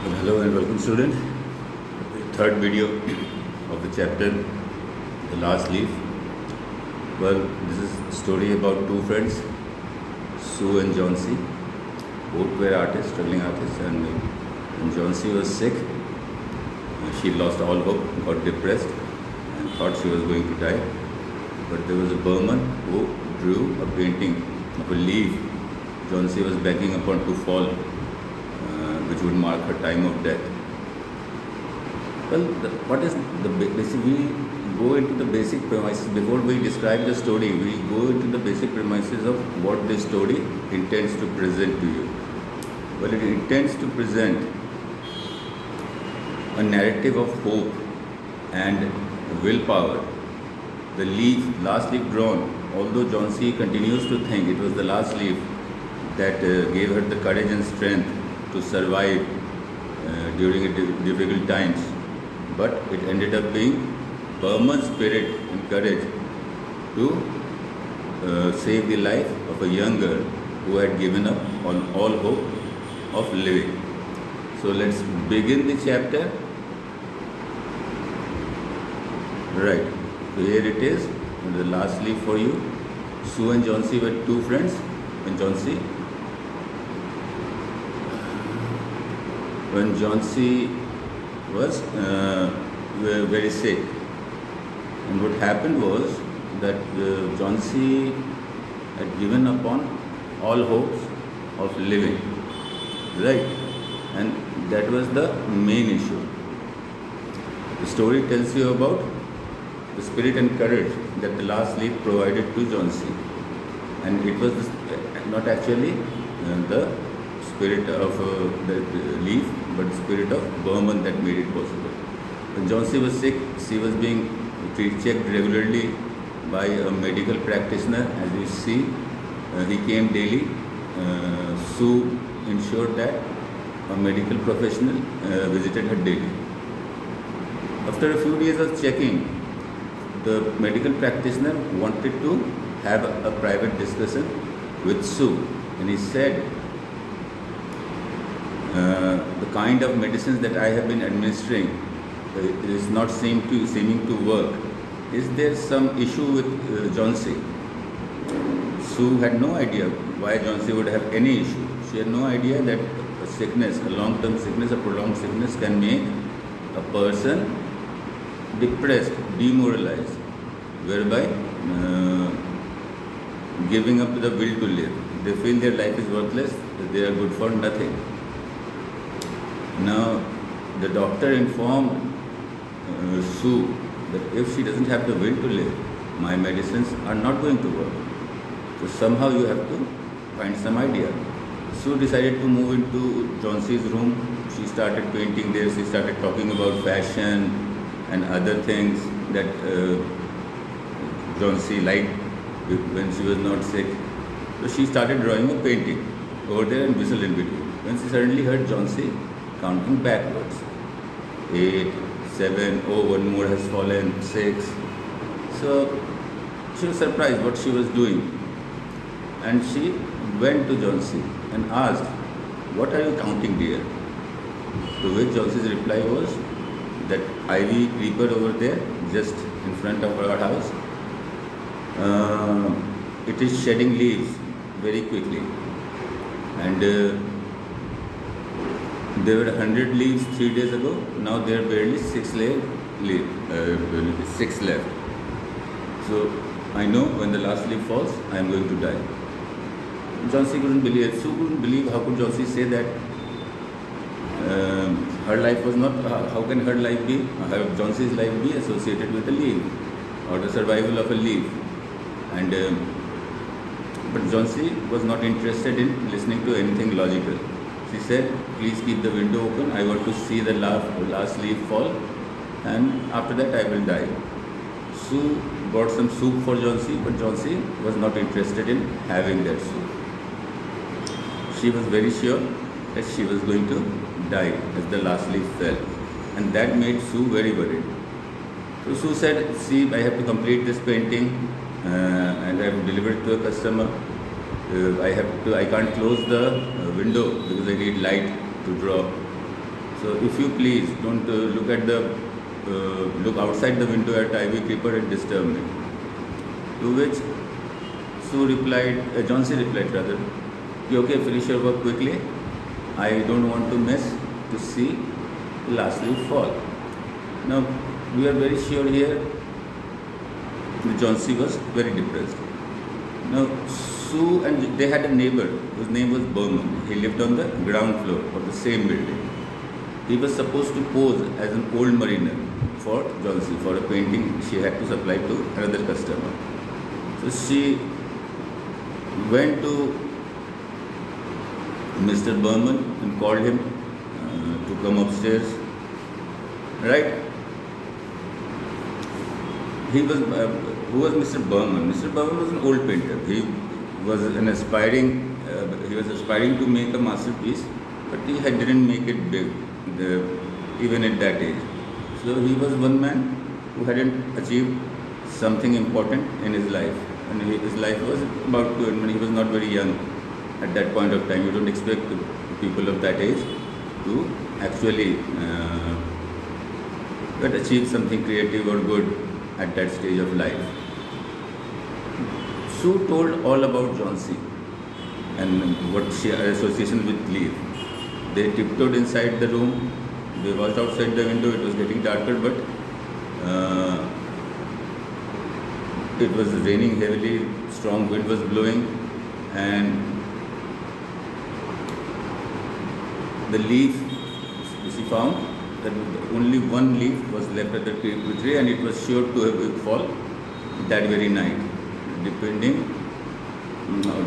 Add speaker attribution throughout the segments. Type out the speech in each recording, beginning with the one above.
Speaker 1: Well, hello and welcome, student. The third video of the chapter, The Last Leaf. Well, this is a story about two friends, Sue and John C. Both were artists, struggling artists, and when John C. was sick, she lost all hope, got depressed, and thought she was going to die. But there was a Burman who drew a painting of a leaf John C. was begging upon to fall, which would mark her time of death. Well, what is the basic? We go into the basic premises before we describe the story. We go into the basic premises of what this story intends to present to you. Well, it intends to present a narrative of hope and willpower. The last leaf drawn, although John C. continues to think it was the last leaf that gave her the courage and strength to survive during difficult times, but it ended up being Burman's spirit and courage to save the life of a young girl who had given up on all hope of living. So let's begin the chapter. Right, so here it is, the last leaf for you. Sue and John C. were two friends, and when John C. was very sick. And what happened was that John C. had given up on all hopes of living, right? And that was the main issue. The story tells you about the spirit and courage that the last leaf provided to John C. And it was not actually the spirit of the leaf, but the spirit of Burman that made it possible. When John C. was sick, she was being checked regularly by a medical practitioner. As you see, he came daily. Sue ensured that a medical professional visited her daily. After a few days of checking, the medical practitioner wanted to have a private discussion with Sue, and he said, the kind of medicines that I have been administering is not seeming to work. Is there some issue with John C? Sue had no idea why John C would have any issue. She had no idea that a sickness, a long-term sickness, a prolonged sickness can make a person depressed, demoralized, whereby giving up the will to live. They feel their life is worthless, that they are good for nothing. Now, the doctor informed Sue that if she doesn't have the will to live, my medicines are not going to work. So somehow you have to find some idea. Sue decided to move into John C.'s room. She started painting there. She started talking about fashion and other things that John C. liked when she was not sick. So she started drawing a painting over there and whistled in between. When she suddenly heard John C. counting backwards. 8, 7, oh, one more has fallen, 6. So she was surprised what she was doing. And she went to John C. and asked, what are you counting, dear? To which John C.'s reply was that ivy creeper over there, just in front of our house, it is shedding leaves very quickly. And there were 100 leaves 3 days ago. Now there are barely 6 left. So I know when the last leaf falls, I am going to die. John C. couldn't believe it. Sue couldn't believe how could John C. say that. Her life was not. How can her life be? John C.'s life be associated with a leaf or the survival of a leaf? And but John C. was not interested in listening to anything logical. She said, please keep the window open. I want to see the last leaf fall, and after that I will die. Sue bought some soup for John C., but John C. was not interested in having that soup. She was very sure that she was going to die as the last leaf fell, and that made Sue very worried. So Sue said, see, I have to complete this painting and I have to deliver it to a customer. I can't close the window because I need light to draw. So if you please don't look outside the window at ivy creeper and disturb me. To which John C. replied rather, okay, finish your work quickly. I don't want to miss to see the last leaf fall. Now, we are very sure here that John C. was very depressed. Now, Sue and they had a neighbor whose name was Berman. He lived on the ground floor of the same building. He was supposed to pose as an old mariner for John C. for a painting she had to supply to another customer. So she went to Mr. Berman and called him to come upstairs. Right? Who was Mr. Berman? Mr. Berman was an old painter. He was aspiring to make a masterpiece, but he didn't make it big, even at that age. So he was one man who hadn't achieved something important in his life, and his life was about to end. He was not very young at that point of time. You don't expect people of that age to actually achieve something creative or good at that stage of life. Sue told all about John C. and what she association with Leaf. They tiptoed inside the room. They watched outside the window. It was getting darker, but it was raining heavily. Strong wind was blowing, and the leaf she found that only one leaf was left at the tree, and it was sure to have fall that very night. Depending,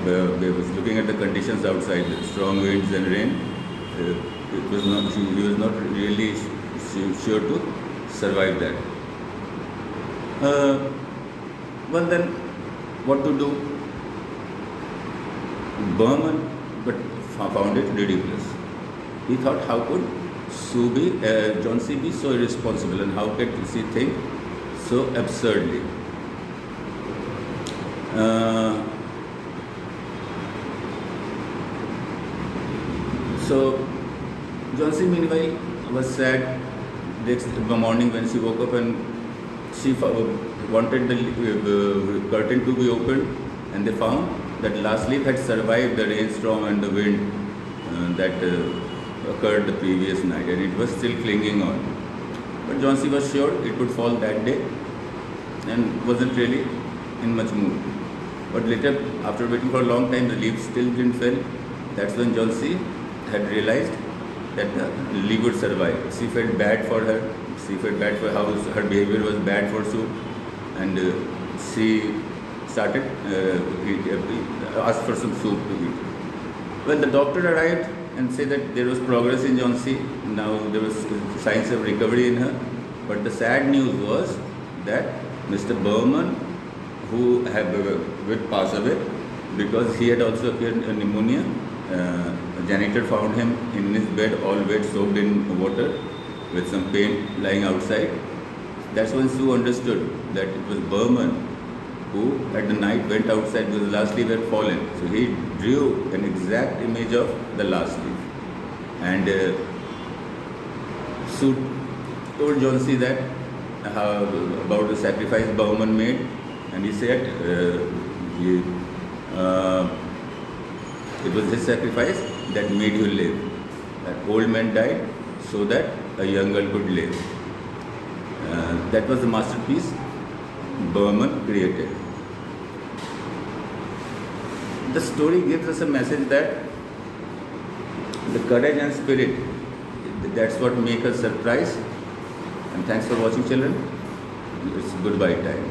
Speaker 1: they was looking at the conditions outside, strong winds and rain. He was not really sure to survive that. Well then, what to do? Berman found it ridiculous. He thought, how could John C. be so irresponsible, and how could she think so absurdly? So John C. meanwhile was sad next morning when she woke up, and she wanted the curtain to be opened, and they found that last leaf had survived the rainstorm and the wind that occurred the previous night, and it was still clinging on. But John C. was sure it would fall that day and wasn't really in much mood. But later, after waiting for a long time, the leaf still didn't fall. That's when John C. had realized that the leaf would survive. She felt bad for her. She felt bad for how her behavior was bad for Sue, and she started asked for some soup to eat. Well, the doctor arrived and said that there was progress in John C. Now there was signs of recovery in her. But the sad news was that Mr. Berman, who would pass away because he had also acquired pneumonia. A janitor found him in his bed, all wet, soaked in water, with some paint lying outside. That's when Sue understood that it was Berman who, at the night, went outside because the last leaf had fallen. So he drew an exact image of the last leaf. And Sue told John C. that about the sacrifice Berman made, and he said it was his sacrifice that made you live. That old man died so that a young girl could live. That was the masterpiece Berman created. The story gives us a message that the courage and spirit, that's what makes us surprise. And thanks for watching, children. It's goodbye time.